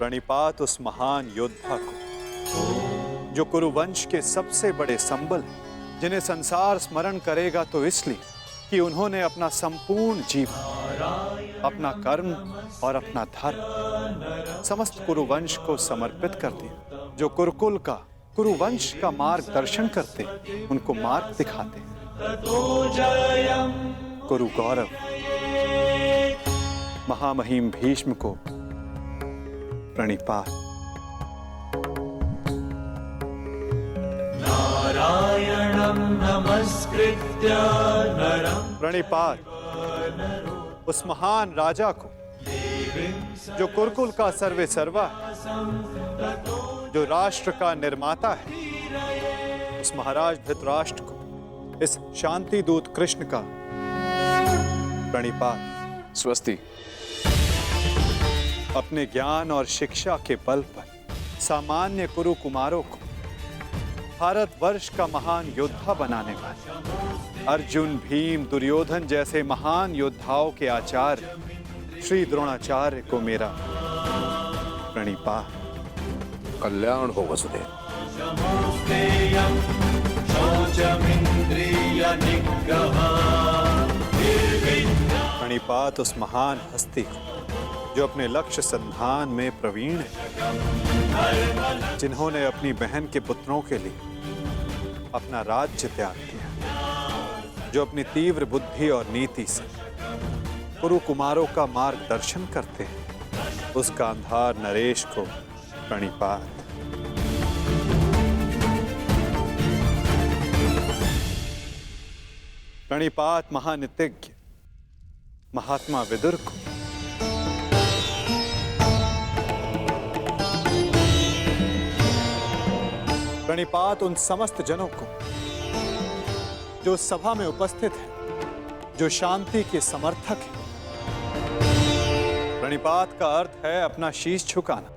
प्रणिपात उस महान योद्धा को जो कुरुवंश के सबसे बड़े संबल हैं, जिन्हें संसार स्मरण करेगा तो इसलिए कि उन्होंने अपना संपूर्ण जीवन, अपना कर्म और अपना धर्म समस्त कुरुवंश को समर्पित कर दिया। जो कुरुकुल का, कुरुवंश का मार्गदर्शन करते, उनको मार्ग दिखाते। कुरु गौरव महामहिम भीष्म को प्रणिपात। नारायणं नमस्कृत्य नरं प्रणिपात उस महान राजा को जो कुरुकुल का सर्वे सर्वा है, जो राष्ट्र का निर्माता है, उस महाराज धृतराष्ट्र को, इस शांति दूत कृष्ण का प्रणिपात। स्वस्ति। अपने ज्ञान और शिक्षा के बल पर सामान्य कुरु कुमारों को भारतवर्ष का महान योद्धा बनाने वाले अर्जुन, भीम, दुर्योधन जैसे महान योद्धाओं के आचार्य श्री द्रोणाचार्य को मेरा प्रणिपात। कल्याण हो वसुदेव। प्रणिपात उस महान हस्ती को जो अपने लक्ष्य संधान में प्रवीण है, जिन्होंने अपनी बहन के पुत्रों के लिए अपना राज्य त्याग किया, जो अपनी तीव्र बुद्धि और नीति से कुरु कुमारों का मार्गदर्शन करते हैं, उस गांधार नरेश को प्रणिपात। प्रणिपात महानितिज्ञ महात्मा विदुर को। प्रणिपात उन समस्त जनों को जो सभा में उपस्थित हैं, जो शांति के समर्थक हैं। प्रणिपात का अर्थ है अपना शीश झुकाना।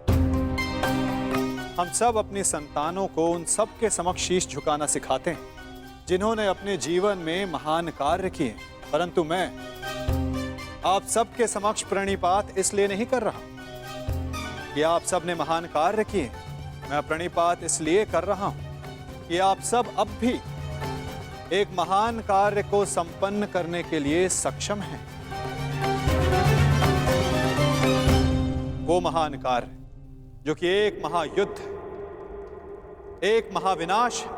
हम सब अपनी संतानों को उन सब के समक्ष शीश झुकाना सिखाते हैं जिन्होंने अपने जीवन में महान कार्य किए, परंतु मैं आप सबके समक्ष प्रणिपात इसलिए नहीं कर रहा कि आप सब ने महान कार्य किए। मैं प्रणिपात इसलिए कर रहा हूं कि आप सब अब भी एक महान कार्य को संपन्न करने के लिए सक्षम हैं। वो महान कार्य जो कि एक महायुद्ध है, एक महाविनाश है,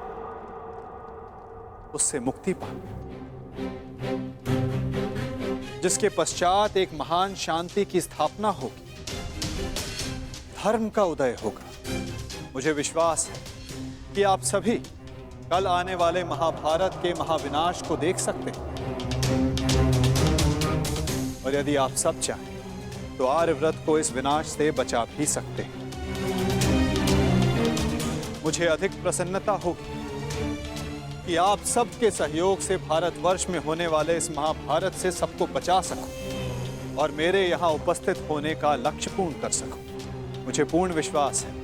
उससे मुक्ति पा, जिसके पश्चात एक महान शांति की स्थापना होगी, धर्म का उदय होगा। मुझे विश्वास है कि आप सभी कल आने वाले महाभारत के महाविनाश को देख सकते हैं, और यदि आप सब चाहें तो आर्यव्रत को इस विनाश से बचा भी सकते हैं। मुझे अधिक प्रसन्नता होगी कि आप सबके सहयोग से भारतवर्ष में होने वाले इस महाभारत से सबको बचा सकूं और मेरे यहाँ उपस्थित होने का लक्ष्य पूर्ण कर सकूं। मुझे पूर्ण विश्वास है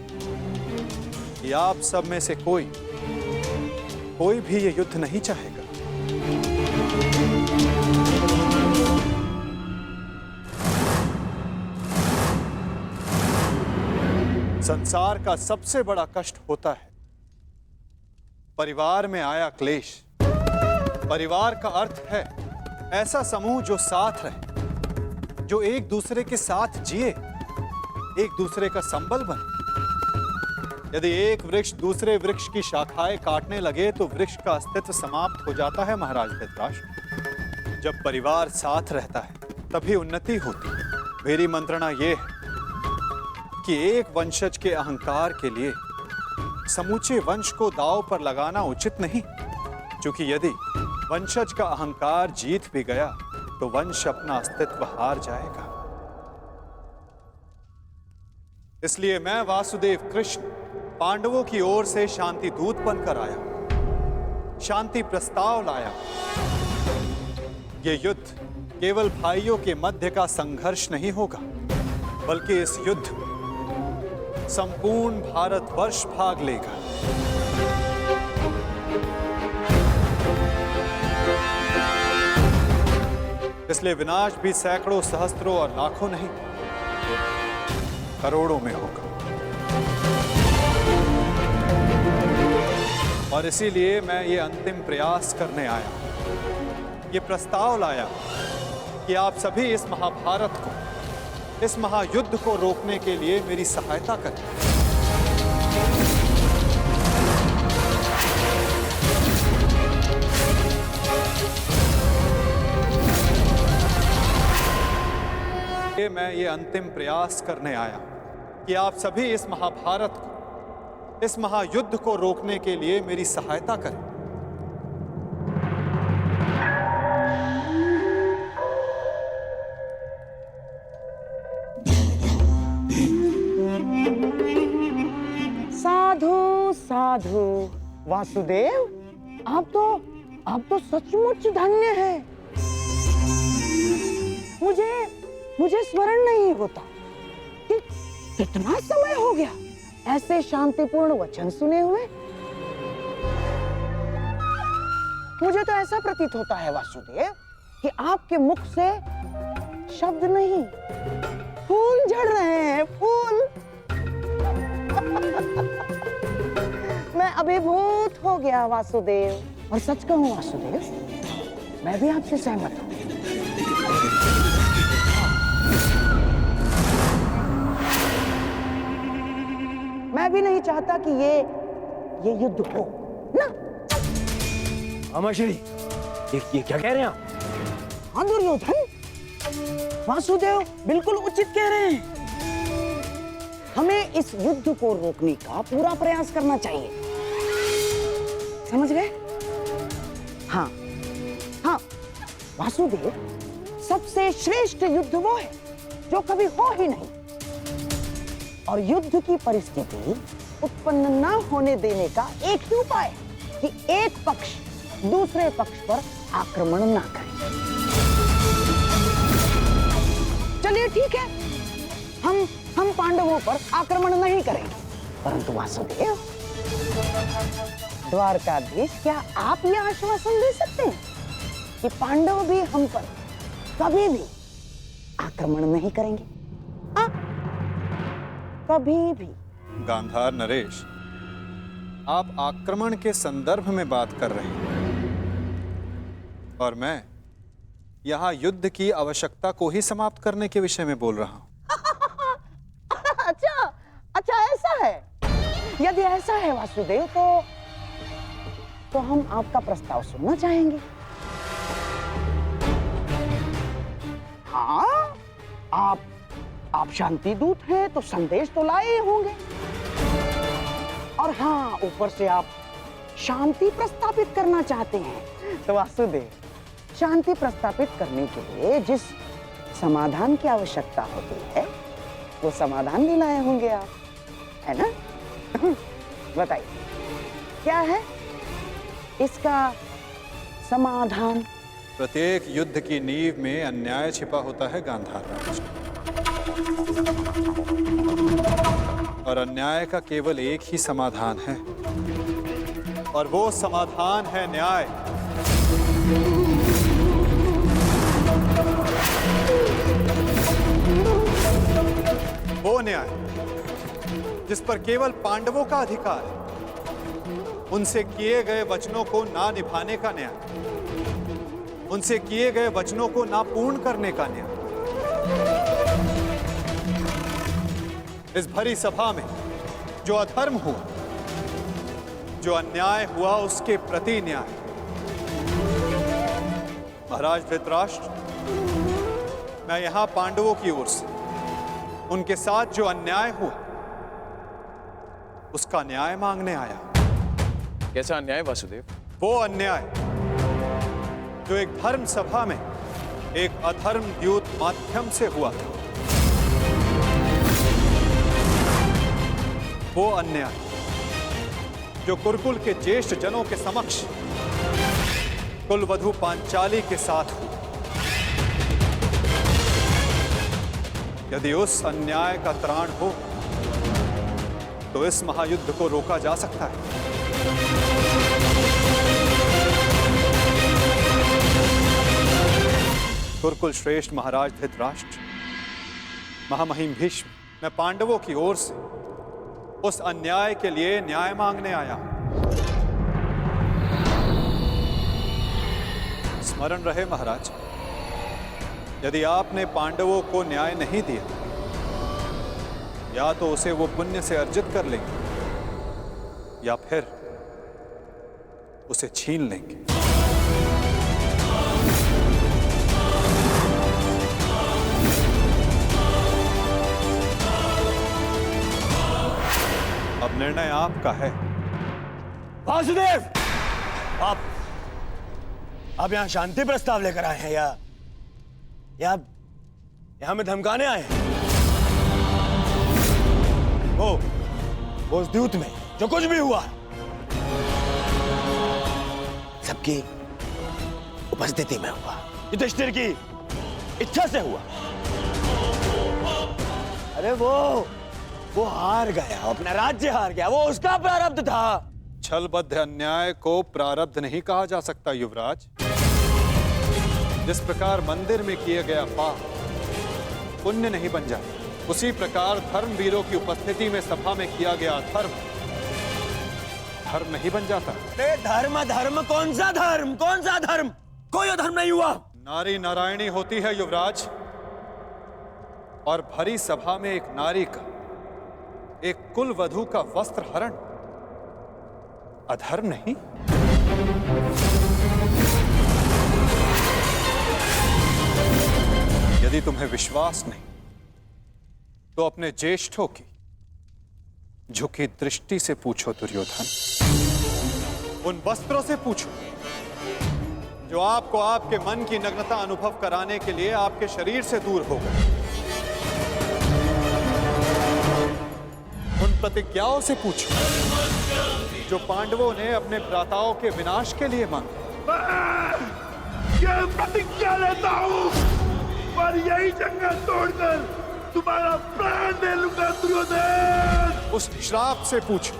कि आप सब में से कोई भी ये युद्ध नहीं चाहेगा। संसार का सबसे बड़ा कष्ट होता है परिवार में आया क्लेश। परिवार का अर्थ है ऐसा समूह जो साथ रहे, जो एक दूसरे के साथ जिए, एक दूसरे का संबल बने। यदि एक वृक्ष दूसरे वृक्ष की शाखाएं काटने लगे तो वृक्ष का अस्तित्व समाप्त हो जाता है महाराज धृतराष्ट्र। जब परिवार साथ रहता है तभी उन्नति होती है। मेरी मंत्रणा यह है कि एक वंशज के अहंकार के लिए समूचे वंश को दांव पर लगाना उचित नहीं, क्योंकि यदि वंशज का अहंकार जीत भी गया तो वंश अपना अस्तित्व हार जाएगा। इसलिए मैं वासुदेव कृष्ण पांडवों की ओर से शांति दूत बनकर आया, शांति प्रस्ताव लाया। यह युद्ध केवल भाइयों के मध्य का संघर्ष नहीं होगा, बल्कि इस युद्ध में संपूर्ण भारतवर्ष भाग लेगा। इसलिए विनाश भी सैकड़ों, सहस्त्रों और लाखों नहीं, करोड़ों में होगा। और इसीलिए मैं ये अंतिम प्रयास करने आया, ये प्रस्ताव लाया कि आप सभी इस महाभारत को, इस महायुद्ध को रोकने के लिए मेरी सहायता करें। मैं ये अंतिम प्रयास करने आया कि आप सभी इस महाभारत को, इस महायुद्ध को रोकने के लिए मेरी सहायता करें। साधु साधु वासुदेव, आप तो सचमुच धन्य है। मुझे स्मरण नहीं होता कि कितना समय हो गया ऐसे शांतिपूर्ण वचन सुने हुए। मुझे तो ऐसा प्रतीत होता है वासुदेव कि आपके मुख से शब्द नहीं, फूल झड़ रहे हैं, फूल। मैं अभिभूत हो गया वासुदेव। और सच कहूं वासुदेव, मैं भी आपसे सहमत हूं। मैं भी नहीं चाहता कि ये युद्ध हो ना। अमाशरी, ये क्या कह रहे हैं आप? हाँ दुर्योधन, वासुदेव बिल्कुल उचित कह रहे हैं। हमें इस युद्ध को रोकने का पूरा प्रयास करना चाहिए, समझ गए? हाँ हाँ वासुदेव, सबसे श्रेष्ठ युद्ध वो है जो कभी हो ही नहीं। और युद्ध की परिस्थिति उत्पन्न न होने देने का एक ही उपाय है कि एक पक्ष दूसरे पक्ष पर आक्रमण ना करे। चलिए ठीक है, हम पांडवों पर आक्रमण नहीं करेंगे, परंतु वासुदेव, द्वारकाधीश, क्या आप यह आश्वासन दे सकते हैं कि पांडव भी हम पर कभी भी आक्रमण नहीं करेंगे? कभी भी। गांधार नरेश, आप आक्रमण के संदर्भ में बात कर रहे हैं और मैं यहाँ युद्ध की आवश्यकता को ही समाप्त करने के विषय में बोल रहा हूँ। अच्छा ऐसा है। यदि ऐसा है वासुदेव, तो हम आपका प्रस्ताव सुनना चाहेंगे। हाँ, आप शांति दूत हैं तो संदेश तो लाए होंगे। और हाँ, ऊपर से आप शांति प्रस्तापित करना चाहते हैं। तो वासुदेव, शांति प्रस्तापित करने के लिए जिस समाधान की आवश्यकता होती है, वो समाधान भी लाए होंगे आप, है ना? बताइए, क्या है इसका समाधान? प्रत्येक युद्ध की नींव में अन्याय छिपा होता है गांधार राज, और अन्याय का केवल एक ही समाधान है, और वो समाधान है न्याय। वो न्याय जिस पर केवल पांडवों का अधिकार है, उनसे किए गए वचनों को ना निभाने का न्याय, उनसे किए गए वचनों को ना पूर्ण करने का न्याय। इस भरी सभा में जो अधर्म हुआ, जो अन्याय हुआ, उसके प्रति न्याय। महाराज धृतराष्ट्र, मैं यहां पांडवों की ओर से उनके साथ जो अन्याय हुआ, उसका न्याय मांगने आया। कैसा अन्याय वासुदेव? वो अन्याय जो एक धर्म सभा में एक अधर्म द्यूत माध्यम से हुआ था। वो अन्याय जो कुरुकुल के ज्येष्ठ जनों के समक्ष कुलवधू पांचाली के साथ हुआ। यदि उस अन्याय का त्राण हो तो इस महायुद्ध को रोका जा सकता है। कुरुकुल श्रेष्ठ महाराज धृतराष्ट्र, महामहिम भीष्म, मैं पांडवों की ओर से उस अन्याय के लिए न्याय मांगने आया हूं। स्मरण रहे महाराज, यदि आपने पांडवों को न्याय नहीं दिया, या तो उसे वो पुण्य से अर्जित कर लेंगे या फिर उसे छीन लेंगे। अब निर्णय आपका है। वासुदेव, आप यहाँ शांति प्रस्ताव लेकर आए हैं या हमें धमकाने आए हैं? वो उस द्यूत में जो कुछ भी हुआ सबकी उपस्थिति में हुआ, युधिष्ठिर की इच्छा से हुआ। अरे वो हार गया, अपना राज्य हार गया, वो उसका प्रारब्ध था। छलबद्ध अन्याय को प्रारब्ध नहीं कहा जा सकता युवराज। जिस प्रकार मंदिर में किया गया पाप पुण्य नहीं बन जाता, उसी प्रकार धर्मवीरों की उपस्थिति में सभा में किया गया धर्म नहीं बन जाता। धर्म कौन सा धर्म? कोई धर्म नहीं हुआ। नारी नारायणी होती है युवराज, और भरी सभा में एक नारी का, एक कुल वधू का वस्त्र हरण अधर्म नहीं? यदि तुम्हें विश्वास नहीं तो अपने ज्येष्ठों की झुकी दृष्टि से पूछो दुर्योधन। उन वस्त्रों से पूछो जो आपको आपके मन की नग्नता अनुभव कराने के लिए आपके शरीर से दूर हो गए। उन प्रतिज्ञाओं से पूछो जो पांडवों ने अपने भ्राताओं के विनाश के लिए मांगी। ये प्रतिज्ञा लेता हूं और यही जंगल तोड़कर तुम्हारा प्राण दे लूंगा दुर्योधन। उस श्राप से पूछो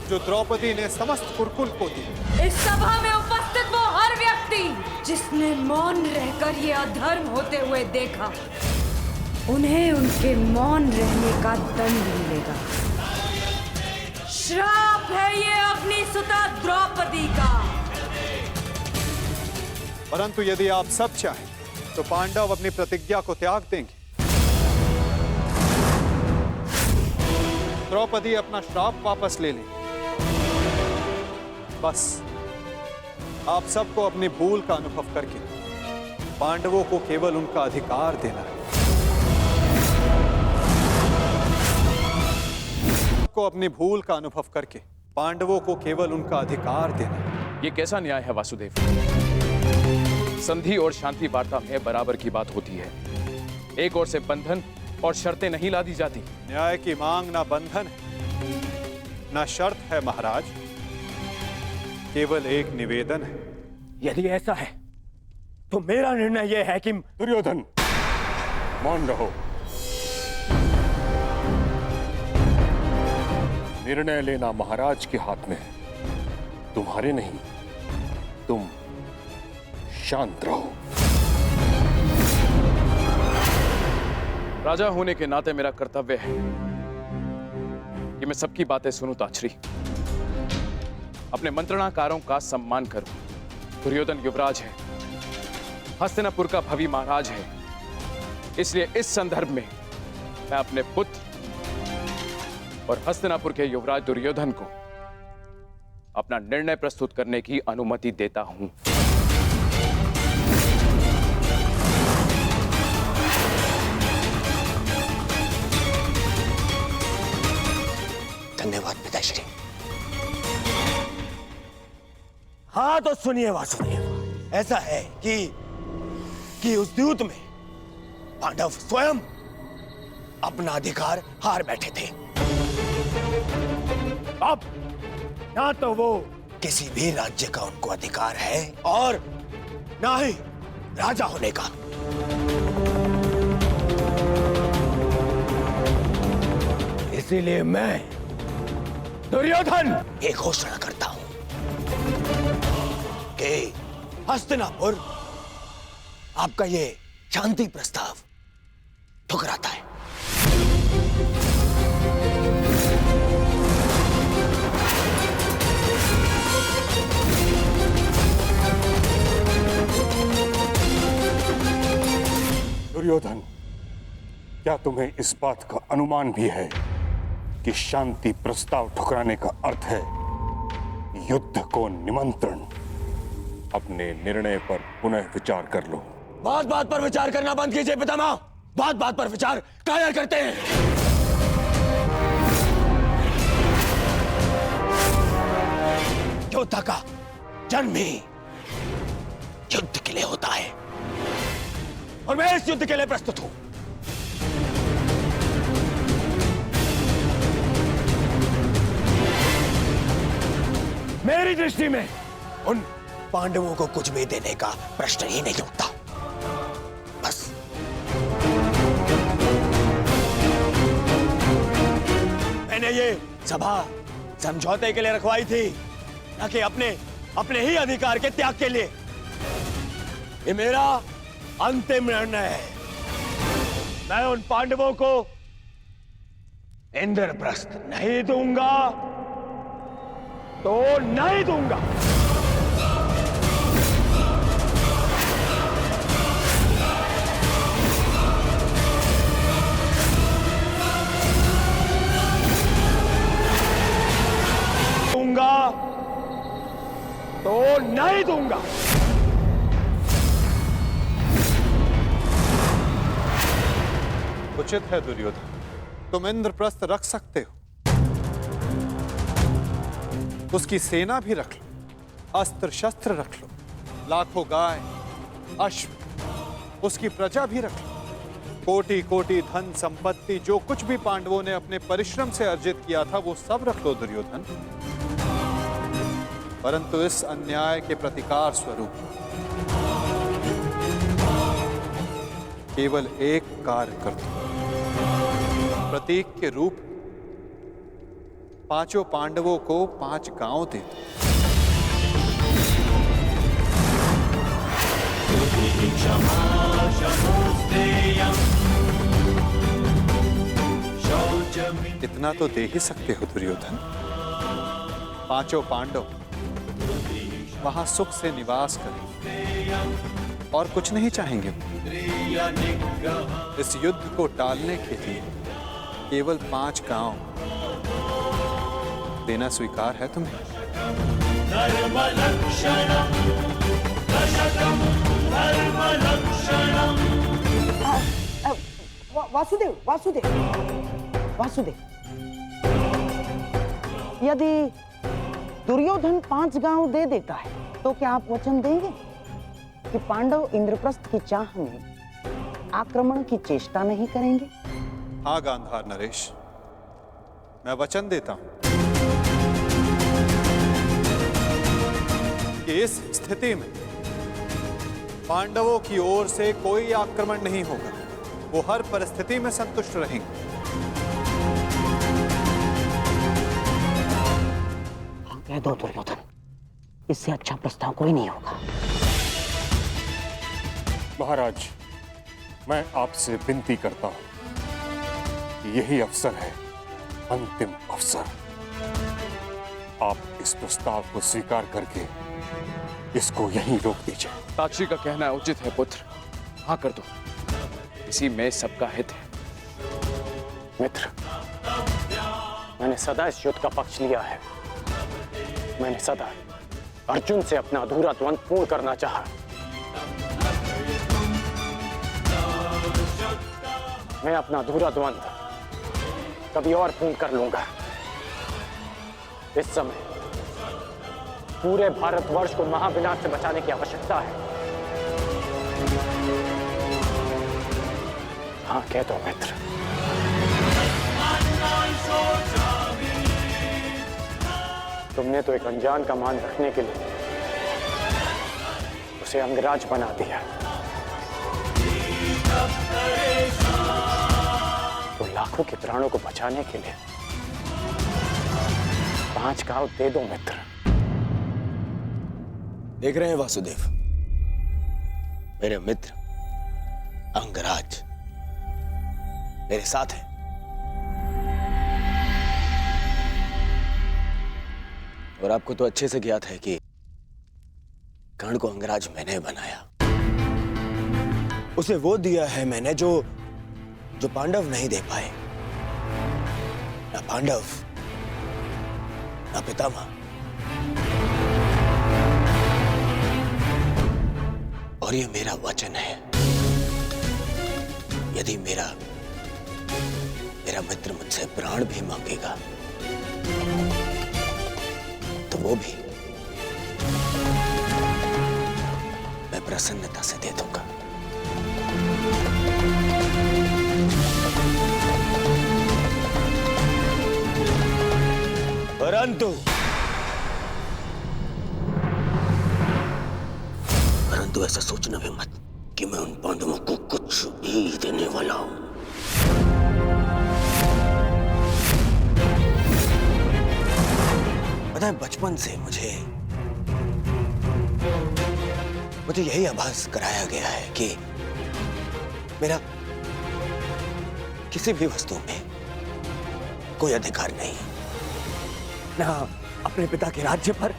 जो द्रौपदी ने समस्त कुरुकुल को दी। इस सभा में उपस्थित वो हर व्यक्ति जिसने मौन रहकर ये अधर्म होते हुए देखा, उन्हें उनके मौन रहने का दंड मिलेगा। श्राप है ये अग्निसुता द्रौपदी का। परंतु यदि आप सब चाहें तो पांडव अपनी प्रतिज्ञा को त्याग देंगे। द्रौपदी अपना श्राप वापस ले लेंगे। बस आप सबको अपनी भूल का अनुभव करके पांडवों को केवल उनका अधिकार देना है। को अपनी भूल का अनुभव करके पांडवों को केवल उनका अधिकार देना है। ये कैसा न्याय है वासुदेव? संधि और शांति वार्ता में बराबर की बात होती है। एक ओर से बंधन और शर्तें नहीं लादी जाती। न्याय की मांग ना बंधन है ना शर्त है महाराज, केवल एक निवेदन है। यदि ऐसा है तो मेरा निर्णय यह है कि दुर्योधन मौन रहो। निर्णय लेना महाराज के हाथ में है, तुम्हारे नहीं। तुम शांत रहो। राजा होने के नाते मेरा कर्तव्य है कि मैं सबकी बातें सुनूं ताछरी, अपने मंत्रणाकारों का सम्मान करूं। दुर्योधन युवराज है, हस्तिनापुर का भवी महाराज है, इसलिए इस संदर्भ में मैं अपने पुत्र और हस्तिनापुर के युवराज दुर्योधन को अपना निर्णय प्रस्तुत करने की अनुमति देता हूं। धन्यवाद पिताश्री। हाँ तो सुनिए वासुदेव, ऐसा है कि उस द्यूत में पांडव स्वयं अपना अधिकार हार बैठे थे। अब ना तो वो किसी भी राज्य का उनको अधिकार है और ना ही राजा होने का। इसीलिए मैं दुर्योधन ये घोषणा करता हूं कि हस्तिनापुर आपका ये शांति प्रस्ताव ठुकराता है। दुर्योधन, क्या तुम्हें इस बात का अनुमान भी है कि शांति प्रस्ताव ठुकराने का अर्थ है युद्ध को निमंत्रण? अपने निर्णय पर पुनः विचार कर लो। बात बात पर विचार करना बंद कीजिए पितामह। बात बात पर विचार कायर करते हैं। योद्धा का जन्म ही युद्ध के लिए होता है और मैं इस युद्ध के लिए प्रस्तुत हूं। मेरी दृष्टि में उन पांडवों को कुछ भी देने का प्रश्न ही नहीं उठता। बस मैंने ये सभा समझौते के लिए रखवाई थी, न कि अपने ही अधिकार के त्याग के लिए। ये मेरा अंतिम निर्णय है। मैं उन पांडवों को इंद्रप्रस्थ नहीं दूंगा तो नहीं दूंगा। दूंगा तो नहीं दूंगा। उचित है दुर्योधन, तुम इंद्रप्रस्थ रख सकते हो, उसकी सेना भी रख लो, अस्त्र शस्त्र रख लो, लाखों गाय अश्व, उसकी प्रजा भी रख लो, कोटि कोटि धन संपत्ति, जो कुछ भी पांडवों ने अपने परिश्रम से अर्जित किया था वो सब रख लो दुर्योधन। परंतु इस अन्याय के प्रतिकार स्वरूप केवल एक कार्य कर दो। प्रतीक के रूप पांचों पांडवों को 5 गांव दे दो। इतना तो दे ही सकते हो दुर्योधन। 5 पांडव वहां सुख से निवास करें और कुछ नहीं चाहेंगे। इस युद्ध को टालने के लिए केवल 5 गांव देना स्वीकार है तुम्हें? वासुदेव वासुदेव वासुदेव, यदि दुर्योधन 5 गांव दे देता है तो क्या आप वचन देंगे कि पांडव इंद्रप्रस्थ की चाह में आक्रमण की चेष्टा नहीं करेंगे? हाँ गांधार नरेश, मैं वचन देता हूं कि इस स्थिति में पांडवों की ओर से कोई आक्रमण नहीं होगा। वो हर परिस्थिति में संतुष्ट रहेंगे। हाँ कह दो दुर्योधन, इससे अच्छा प्रस्ताव कोई नहीं होगा। महाराज, मैं आपसे विनती करता हूं कि यही अवसर है, अंतिम अवसर। आप इस प्रस्ताव को स्वीकार करके इसको यहीं रोक दीजिए। ताक्षी का कहना उचित है पुत्र, हाँ कर दो, इसी में सबका हित है। मित्र, मैंने सदा इस युद्ध का पक्ष लिया है। मैंने सदा अर्जुन से अपना अधूरा द्वंद्व पूर्ण करना चाहा। मैं अपना अधूरा द्वंद्व कभी और पूर्ण कर लूंगा। इस समय पूरे भारतवर्ष को महाविनाश से बचाने की आवश्यकता है। हाँ कह दो मित्र। तुमने तो एक अनजान का मान रखने के लिए उसे अंगराज बना दिया, तो लाखों के प्राणों को बचाने के लिए 5 गांव दे दो मित्र। देख रहे हैं वासुदेव, मेरे मित्र अंगराज मेरे साथ है। और आपको तो अच्छे से ज्ञात है कि कर्ण को अंगराज मैंने बनाया। उसे वो दिया है मैंने जो जो पांडव नहीं दे पाए। ना पांडव, ना पितामह। और ये मेरा वचन है, यदि मेरा मित्र मुझसे प्राण भी मांगेगा तो वो भी मैं प्रसन्नता से दे दूंगा। परंतु ऐसा सोचना भी मत कि मैं उन पांडवों को कुछ भी देने वाला हूं। पता है, बचपन से मुझे यही आभास कराया गया है कि मेरा किसी भी वस्तु में कोई अधिकार नहीं, ना अपने पिता के राज्य पर,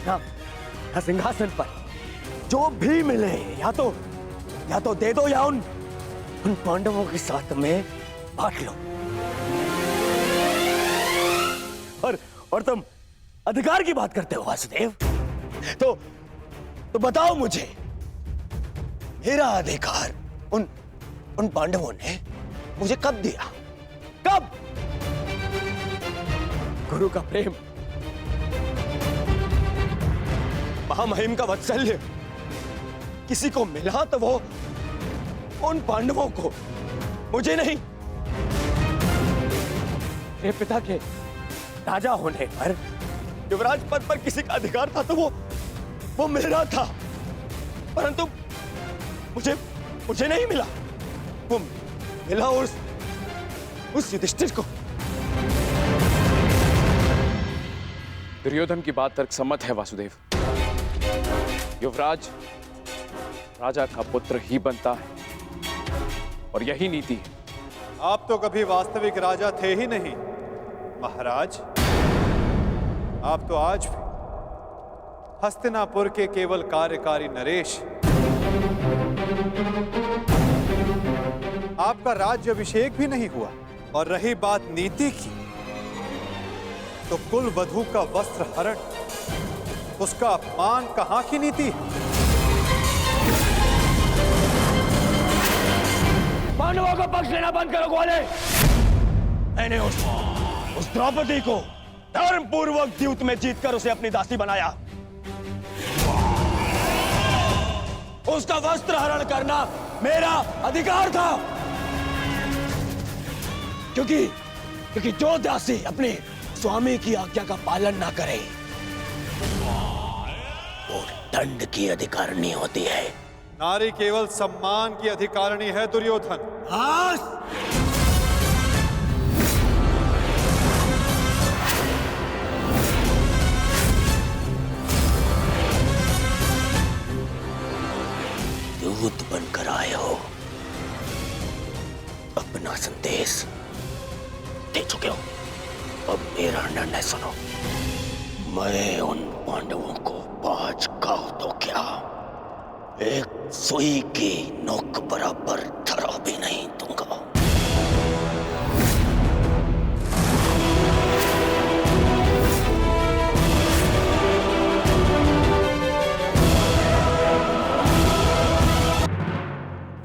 ना सिंहासन पर। जो भी मिले या तो दे दो या उन पांडवों के साथ में बांट लो। और तुम अधिकार की बात करते हो वासुदेव, तो बताओ मुझे, मेरा अधिकार उन पांडवों ने मुझे कब दिया? कब? गुरु का प्रेम, महामहिम का वात्सल्य किसी को मिला तो वो उन पांडवों को, मुझे नहीं। मेरे पिता के राजा होने पर, युवराज पद पर किसी का अधिकार था तो वो मेरा था, परंतु मुझे नहीं मिला। वो मिला उस युधिष्ठिर को। दुर्योधन की बात तर्कसम्मत है वासुदेव। युवराज राजा का पुत्र ही बनता है और यही नीति है। आप तो कभी वास्तविक राजा थे ही नहीं महाराज। आप तो आज भी हस्तिनापुर के केवल कार्यकारी नरेश। आपका राज्य अभिषेक भी नहीं हुआ। और रही बात नीति की, तो कुल वधू का वस्त्र हरण, उसका अपमान कहां की नीति है? पांडवों का पक्ष लेना बंद करो ग्वाले। मैंने उस द्रौपदी को धर्मपूर्वक द्यूत में जीतकर उसे अपनी दासी बनाया। उसका वस्त्र हरण करना मेरा अधिकार था, क्योंकि जो दासी अपने स्वामी की आज्ञा का पालन ना करे वो दंड की अधिकारिणी होती है। नारी केवल सम्मान की अधिकारिणी है दुर्योधन। दूत बनकर आए हो, अपना संदेश दे चुके हो। अब मेरा निर्णय सुनो। मैं उन पांडवों को बाज खाओ तो क्या, एक सुई की नोक बराबर धरा भी नहीं दूंगा।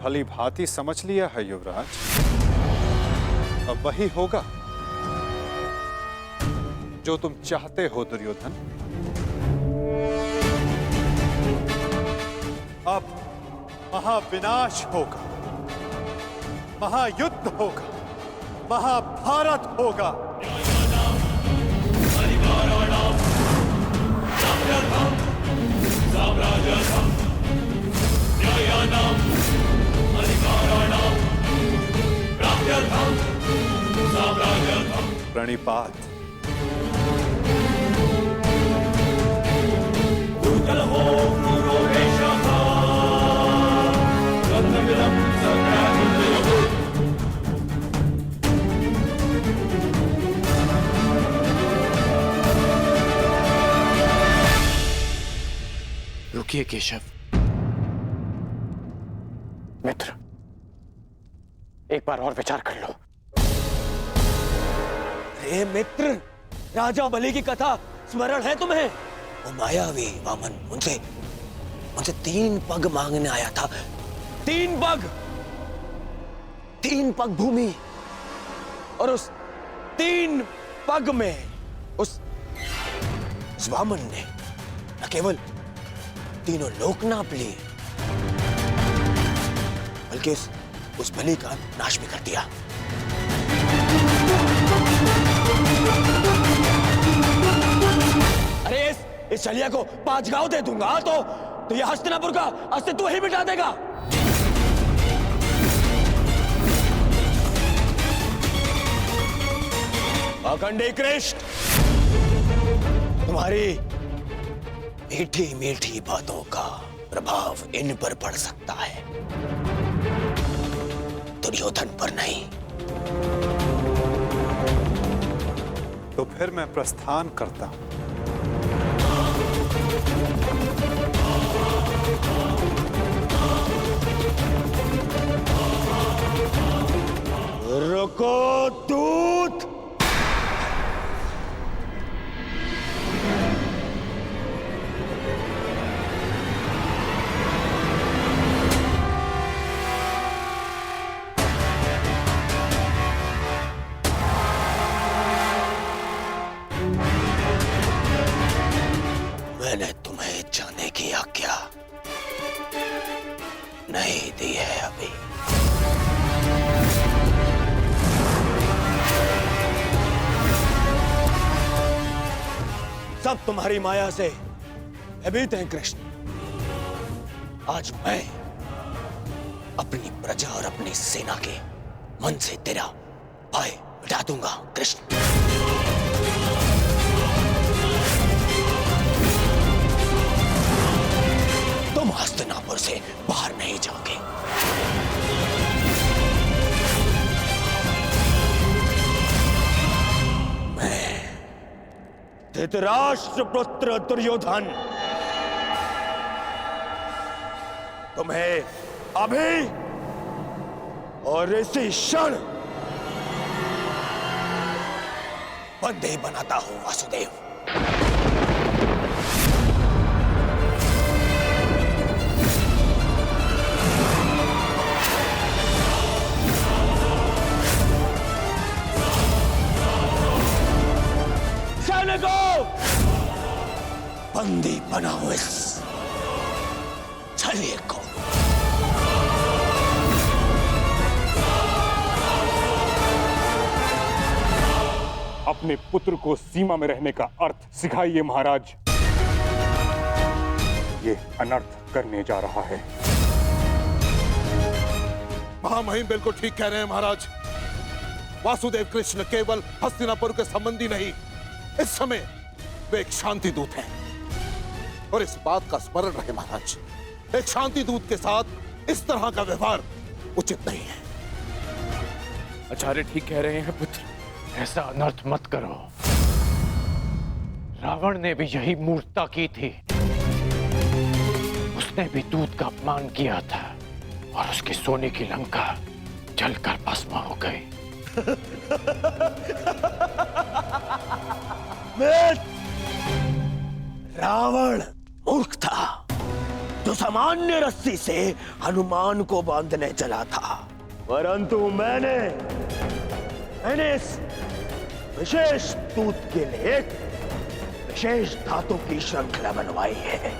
भली भांति समझ लिया है युवराज। अब वही होगा जो तुम चाहते हो दुर्योधन। अब महाविनाश होगा, महायुद्ध होगा, महाभारत होगा। प्रणिपात। रुकिए केशव, एक बार और विचार कर लो। अरे मित्र, राजा बलि की कथा स्मरण है तुम्हें? वो मायावी वामन उनसे 3 पग मांगने आया था। 3 पग भूमि, और उस 3 पग में उस वामन ने न केवल तीनों लोक नाप लिए, बल्कि उस बलि का नाश भी कर दिया। अरे इस छलिया को 5 गांव दे दूंगा तो ये हस्तिनापुर का अस्तित्व ही मिटा देगा। अखंडी कृष्ण, तुम्हारी मीठी मीठी बातों का प्रभाव इन पर पड़ सकता है, दुर्योधन पर नहीं। तो फिर मैं प्रस्थान करता हूं। रुको दूत। मैंने तुम्हें जाने की आज्ञा नहीं दी है अभी। सब तुम्हारी माया से भयभीत हैं कृष्ण। आज मैं अपनी प्रजा और अपनी सेना के मन से तेरा भय मिटा दूंगा कृष्ण। तुम हस्तिनापुर से बाहर नहीं जाओगे। मैं धृतराष्ट्र पुत्र दुर्योधन तुम्हें अभी और इसी क्षण बंदी बनाता हूं वासुदेव। बंदी बनाओ इस छलिए को। अपने पुत्र को सीमा में रहने का अर्थ सिखाइए महाराज। ये अनर्थ करने जा रहा है। महामहिम बिल्कुल ठीक कह रहे हैं महाराज। वासुदेव कृष्ण केवल हस्तिनापुर के संबंधी नहीं, इस समय वे एक शांति दूत हैं। और इस बात का स्मरण रहे महाराज, एक शांति दूत के साथ इस तरह का व्यवहार उचित नहीं है। आचार्य ठीक कह रहे हैं पुत्र। ऐसा अनर्थ मत करो। रावण ने भी यही मूर्खता की थी। उसने भी दूत का अपमान किया था और उसकी सोने की लंका जलकर भस्म हो गई। रावण मूर्ख था जो सामान्य रस्सी से हनुमान को बांधने चला था, परंतु मैंने इस विशेष दूत के लिए एक विशेष धातु की श्रृंखला बनवाई है।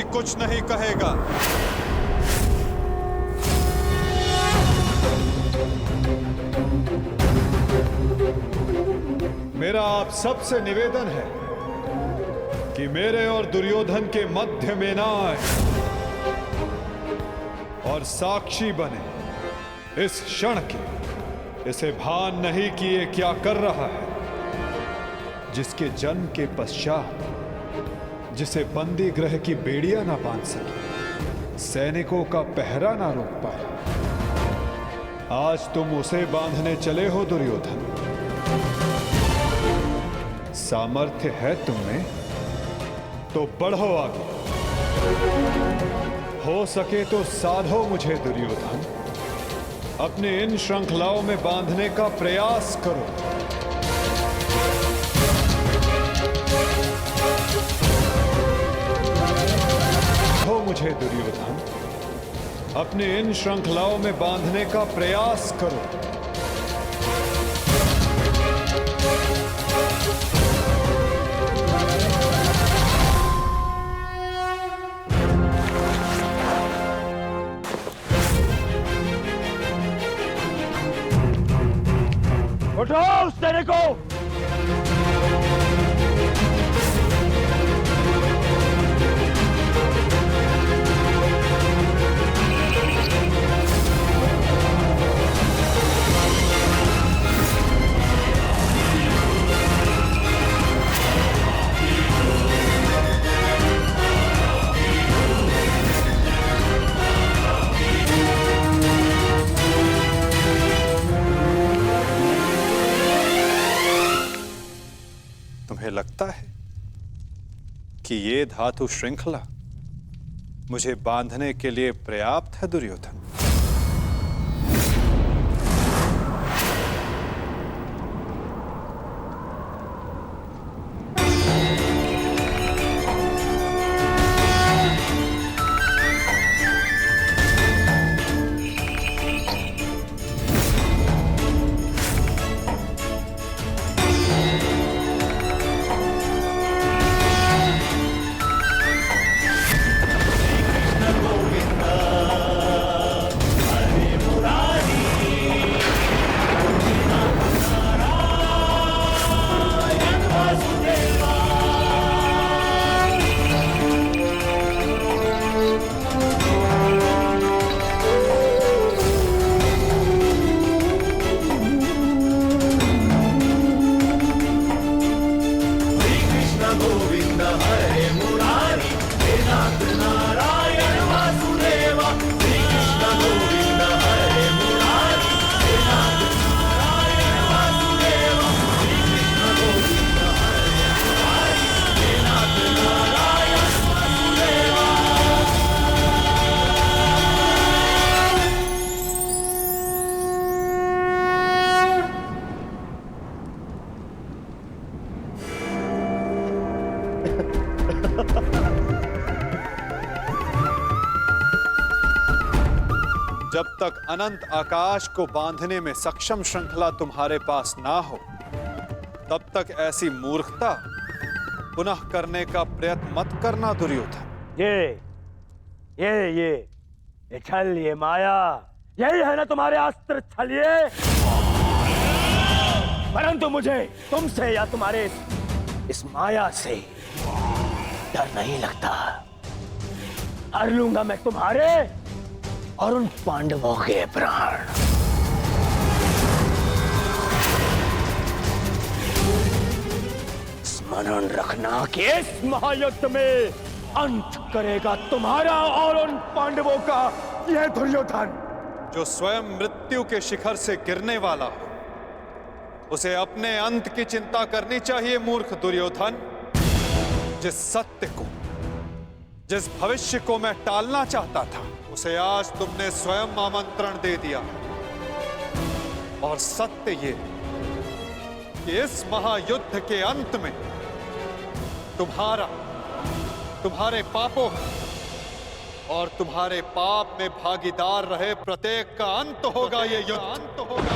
कुछ नहीं कहेगा। मेरा आप सबसे निवेदन है कि मेरे और दुर्योधन के मध्य में ना आए। और साक्षी बने इस क्षण के। इसे भान नहीं कि ये क्या कर रहा है, जिसके जन्म के पश्चात जिसे बंदी गृह की बेड़ियां ना बांध सके, सैनिकों का पहरा ना रोक पाए, आज तुम उसे बांधने चले हो दुर्योधन। सामर्थ्य है तुममें तो बढ़ो आगे, हो सके तो साधो मुझे दुर्योधन, अपने इन श्रृंखलाओं में बांधने का प्रयास करो। हो मुझे दुर्योधन, अपने इन श्रृंखलाओं में बांधने का प्रयास करो। उठो उस तेरे को। तुम्हें लगता है कि ये धातु श्रृंखला मुझे बांधने के लिए पर्याप्त है दुर्योधन? जब तक अनंत आकाश को बांधने में सक्षम श्रृंखला तुम्हारे पास ना हो, तब तक ऐसी मूर्खता पुनः करने का प्रयत्न मत करना दुर्योधन। ये छल, ये माया, यही है ना तुम्हारे अस्त्र छल ये। परंतु मुझे तुमसे या तुम्हारे इस माया से डर नहीं लगता। हर लूंगा मैं तुम्हारे और उन पांडवों के प्राण। स्मरण रखना कि इस महायुद्ध में अंत करेगा तुम्हारा और उन पांडवों का यह दुर्योधन। जो स्वयं मृत्यु के शिखर से गिरने वाला हो, उसे अपने अंत की चिंता करनी चाहिए मूर्ख दुर्योधन। जिस सत्य को, जिस भविष्य को मैं टालना चाहता था, उसे आज तुमने स्वयं आमंत्रण दे दिया। और सत्य ये कि इस महायुद्ध के अंत में तुम्हारे पापों और तुम्हारे पाप में भागीदार रहे प्रत्येक का अंत होगा ये युद्ध। अंत होगा।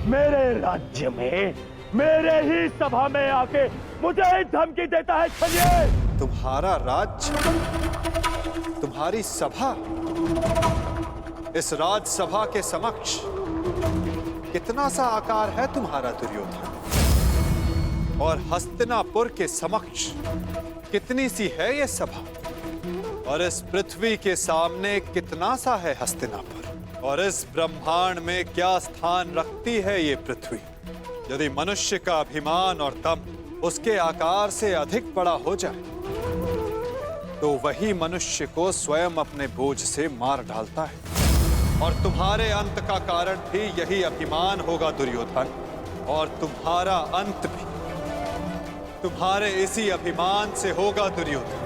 मेरे राज्य में, मेरे ही सभा में आके मुझे ही धमकी देता है छलिए। तुम्हारा राज्य, तुम्हारी सभा, इस राजसभा के समक्ष कितना सा आकार है तुम्हारा दुर्योधन, और हस्तिनापुर के समक्ष कितनी सी है ये सभा, और इस पृथ्वी के सामने कितना सा है हस्तिनापुर, और इस ब्रह्मांड में क्या स्थान रखती है ये पृथ्वी। यदि मनुष्य का अभिमान और दम उसके आकार से अधिक बड़ा हो जाए तो वही मनुष्य को स्वयं अपने बोझ से मार डालता है। और तुम्हारे अंत का कारण भी यही अभिमान होगा दुर्योधन, और तुम्हारा अंत भी तुम्हारे इसी अभिमान से होगा दुर्योधन।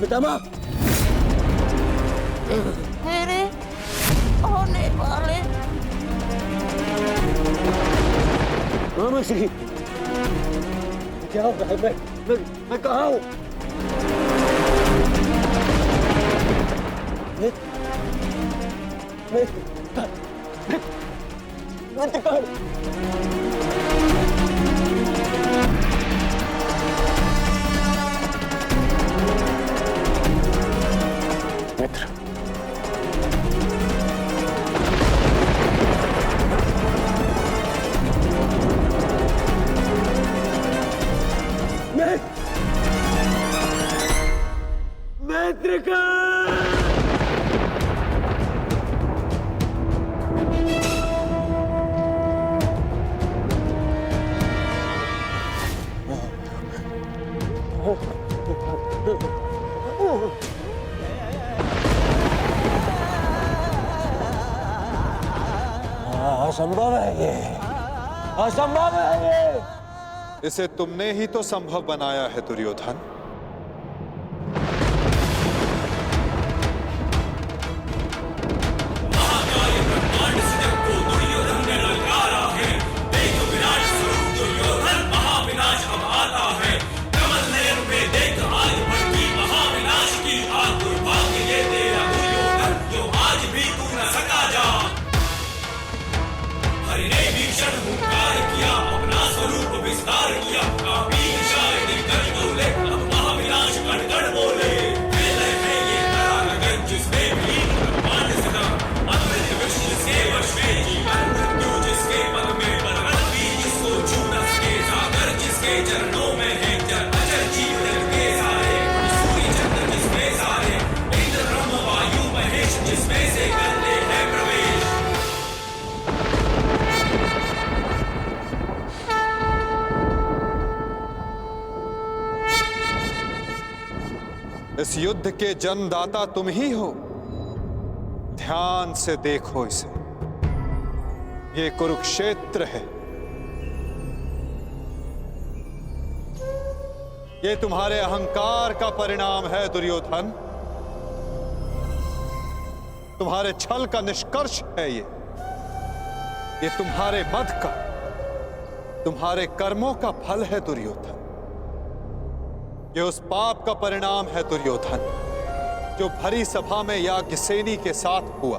पितामह, मेरे होने वाले मामा श्री, क्या हो रहा है? मैं कहाँ हूँ? मित्र, मित्र का असंभव है ये, असंभव है ये। इसे तुमने ही तो संभव बनाया है दुर्योधन। भीषण हुंकार किया, अपना स्वरूप विस्तार किया, काफी इस युद्ध के जन्मदाता तुम ही हो। ध्यान से देखो इसे, ये कुरुक्षेत्र है। ये तुम्हारे अहंकार का परिणाम है दुर्योधन। तुम्हारे छल का निष्कर्ष है ये तुम्हारे मद का, तुम्हारे कर्मों का फल है दुर्योधन। ये उस पाप का परिणाम है दुर्योधन जो भरी सभा में याज्ञसेनी के साथ हुआ।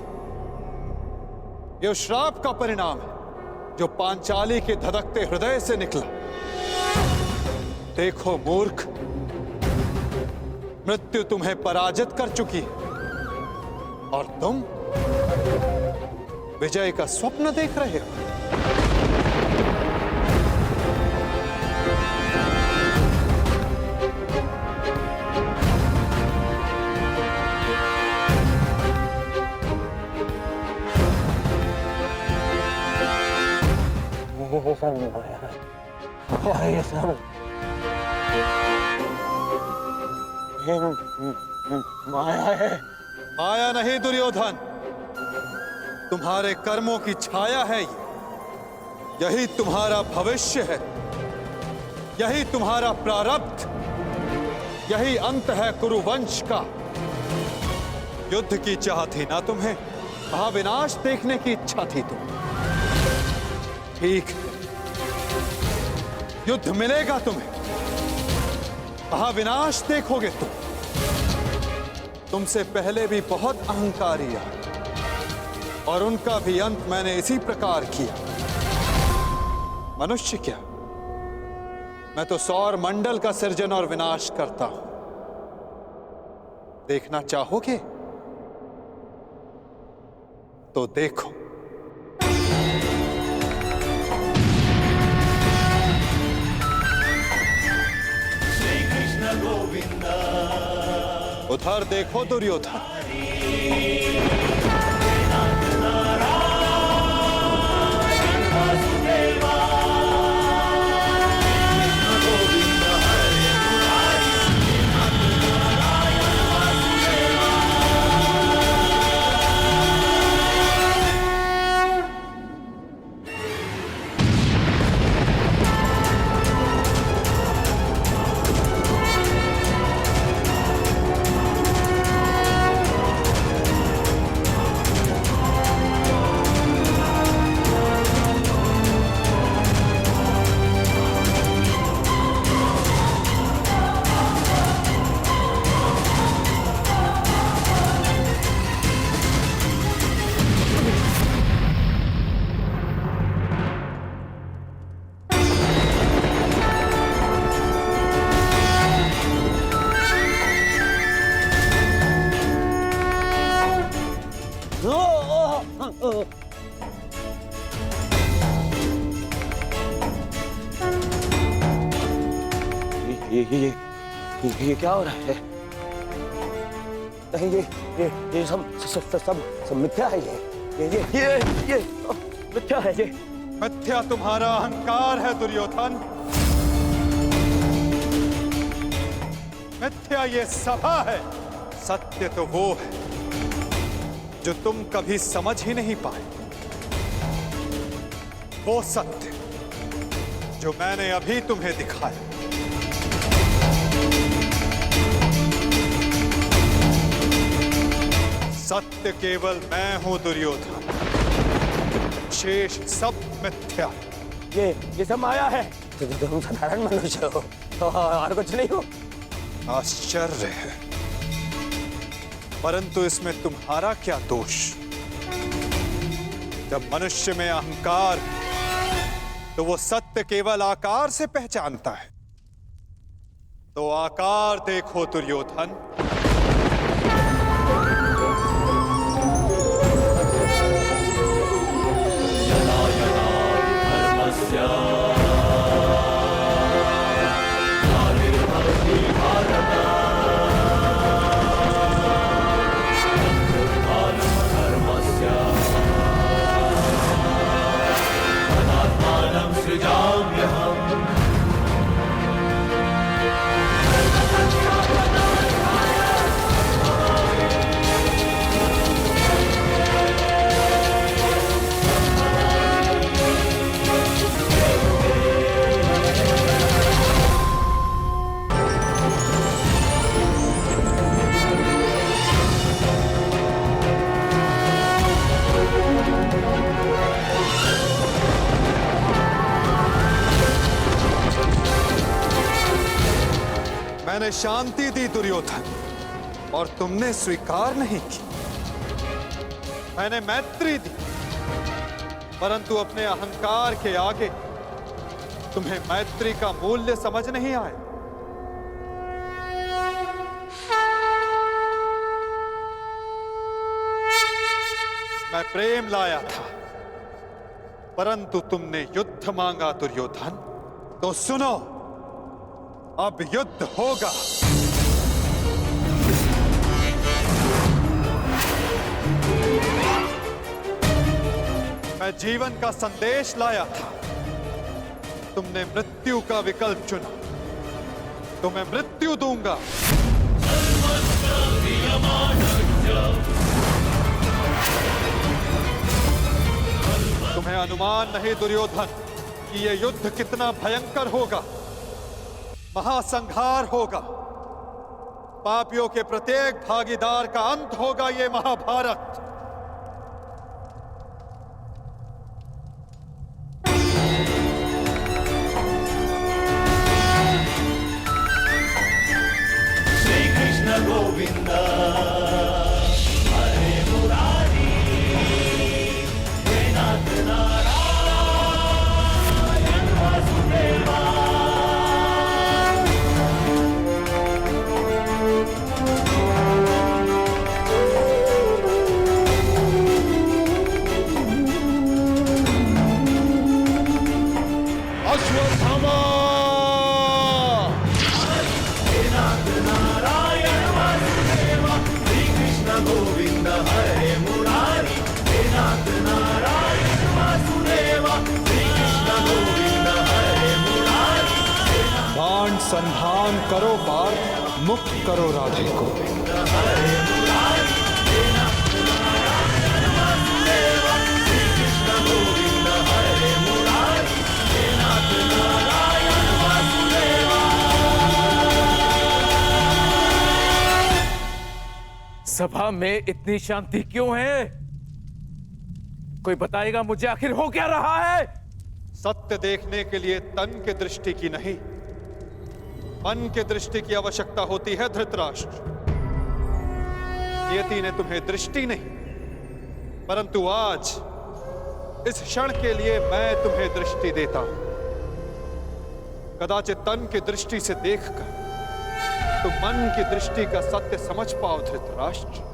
ये उस श्राप का परिणाम है जो पांचाली के धधकते हृदय से निकला। देखो मूर्ख, मृत्यु तुम्हें पराजित कर चुकी है और तुम विजय का स्वप्न देख रहे हो। ये सब माया है। माया नहीं दुर्योधन, तुम्हारे कर्मों की छाया है ये। यही तुम्हारा भविष्य है, यही तुम्हारा प्रारब्ध, यही अंत है कुरुवंश का। युद्ध की चाह थी ना तुम्हें, महाविनाश देखने की इच्छा थी तुम। ठीक है, युद्ध मिलेगा तुम्हें, महाविनाश देखोगे तुम। तुमसे पहले भी बहुत अहंकारी आए और उनका भी अंत मैंने इसी प्रकार किया। मनुष्य क्या, मैं तो सौर मंडल का सृजन और विनाश करता हूं। देखना चाहोगे तो देखो। उधर देखो दुर्योधन। ये क्या हो रहा है? नहीं, ये सब मिथ्या है। ये मिथ्या है। ये मिथ्या तुम्हारा अहंकार है दुर्योधन। मिथ्या ये सभा है। सत्य तो वो है जो तुम कभी समझ ही नहीं पाए। वो सत्य जो मैंने अभी तुम्हें दिखाया। सत्य केवल मैं हूं दुर्योधन, शेष सब मिथ्या। ये सब माया है। तुम साधारण मनुष्य हो और कुछ नहीं हो। आश्चर्य है, परंतु इसमें तुम्हारा क्या दोष? जब मनुष्य में अहंकार, तो वो सत्य केवल आकार से पहचानता है। तो आकार देखो दुर्योधन। मैंने शांति दी दुर्योधन, और तुमने स्वीकार नहीं की। मैंने मैत्री दी, परंतु अपने अहंकार के आगे तुम्हें मैत्री का मूल्य समझ नहीं आया। मैं प्रेम लाया था, परंतु तुमने युद्ध मांगा दुर्योधन। तो सुनो, अब युद्ध होगा। मैं जीवन का संदेश लाया था, तुमने मृत्यु का विकल्प चुना, तो मैं मृत्यु दूंगा। तुम्हें अनुमान नहीं दुर्योधन कि यह युद्ध कितना भयंकर होगा। महासंहार होगा, पापियों के प्रत्येक भागीदार का अंत होगा यह महाभारत। श्री कृष्ण गोविंद हरे मुरारी, हे नाथ नारायण वासुदेवा। अश्वत्थामा! हे नाथ नारायण वासुदेवा, श्री कृष्ण गोविंद हरे मुरारी, हे नाथ नारायण वासुदेवा, श्री कृष्ण गोविंद हरे मुरारी। बाण संधान करो पार्थ, मुक्त करो राधे को। सभा में इतनी शांति क्यों है? कोई बताएगा मुझे आखिर हो क्या रहा है? सत्य देखने के लिए तन के दृष्टि की नहीं, मन के दृष्टि की आवश्यकता होती है धृतराष्ट्र। नियति ने तुम्हें दृष्टि नहीं, परंतु आज इस क्षण के लिए मैं तुम्हें दृष्टि देता हूं। कदाचित तन की दृष्टि से देखकर तुम मन की दृष्टि का सत्य समझ पाओ धृतराष्ट्र।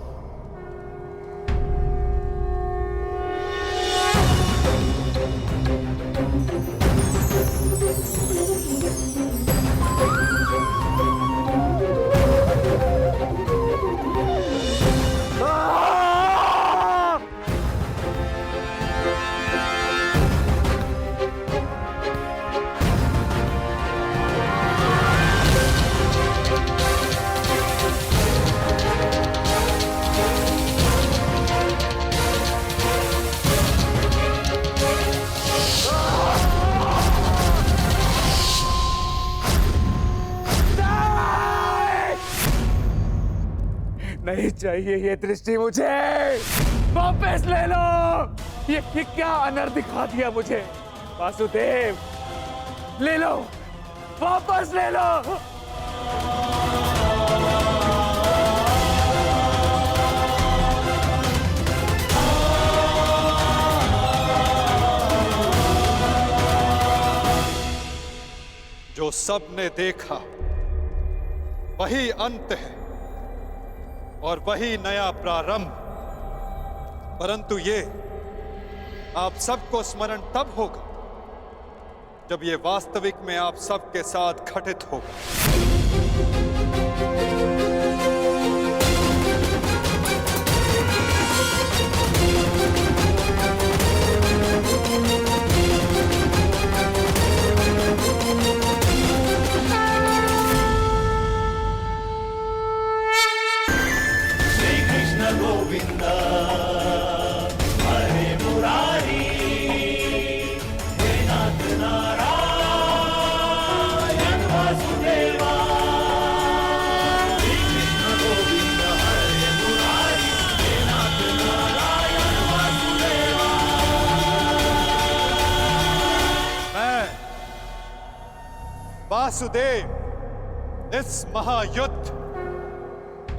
नहीं चाहिए ये दृष्टि मुझे, वापस ले लो। ये क्या अनर्थ दिखा दिया मुझे। वासुदेव, ले लो, वापस ले लो। जो सबने देखा वही अंत है और वही नया प्रारंभ। परंतु ये आप सबको स्मरण तब होगा जब ये वास्तविक में आप सबके साथ घटित होगा। गोविंद हरे मुरारी, हे नाथ नारायण वासुदेवा। श्री कृष्ण गोविंद हरे मुरारी, हे नाथ नारायण वासुदेवा। मैं वासुदेव इस महायुद्ध,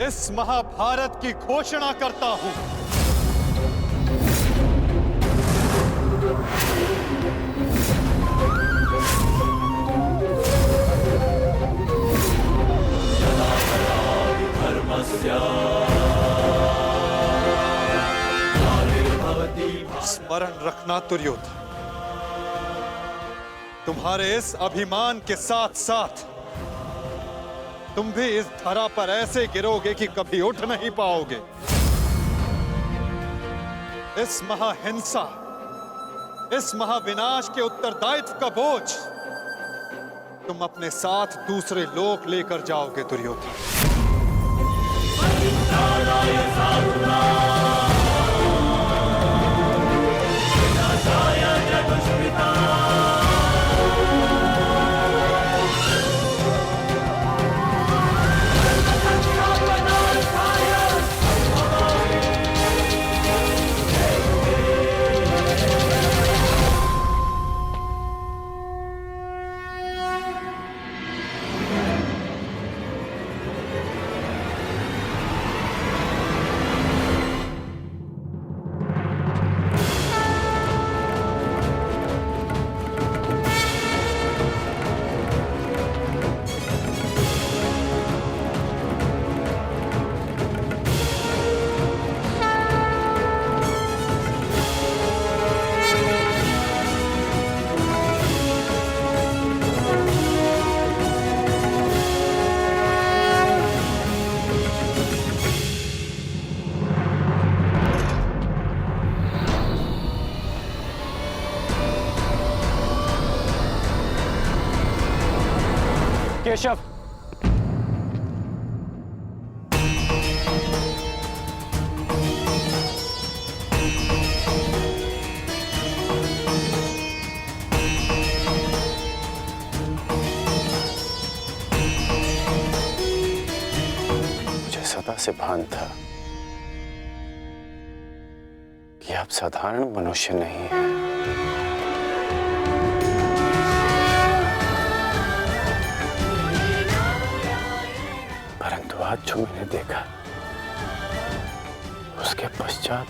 इस महाभारत की घोषणा करता हूं। स्मरण रखना दुर्योधन, तुम्हारे इस अभिमान के साथ साथ तुम भी इस धरा पर ऐसे गिरोगे कि कभी उठ नहीं पाओगे। इस महाहिंसा, इस महाविनाश के उत्तरदायित्व का बोझ तुम अपने साथ दूसरे लोक लेकर जाओगे दुर्योधन। केशव, मुझे सदा से भान था कि आप साधारण मनुष्य नहीं हैं। परंतु आज जो मैंने देखा, उसके पश्चात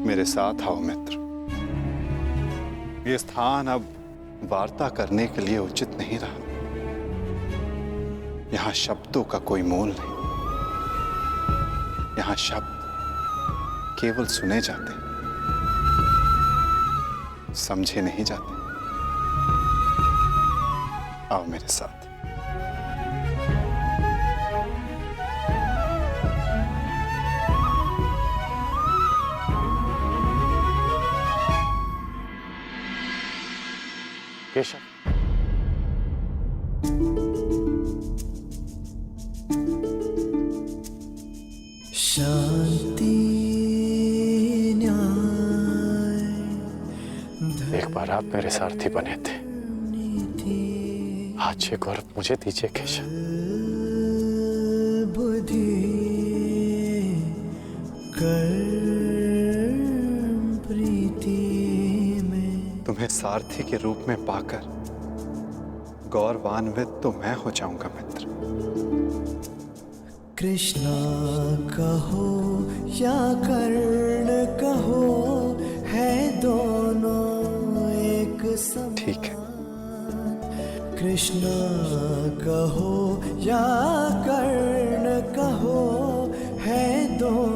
मेरे साथ आओ मित्र। ये स्थान अब वार्ता करने के लिए उचित नहीं रहा। यहां शब्दों का कोई मोल नहीं। यहां शब्द केवल सुने जाते, समझे नहीं जाते। आओ मेरे साथ। केशव, एक बार आप मेरे सारथी बने थे, आज ये गौरव मुझे दीजिए केशव। तुम्हें सारथी के रूप में पाकर गौरवान्वित तो मैं हो जाऊंगा मित्र। कृष्णा कहो या कर्ण कहो, है दोनों एक समान। ठीक है। कृष्णा कहो या कर्ण कहो, है दोनों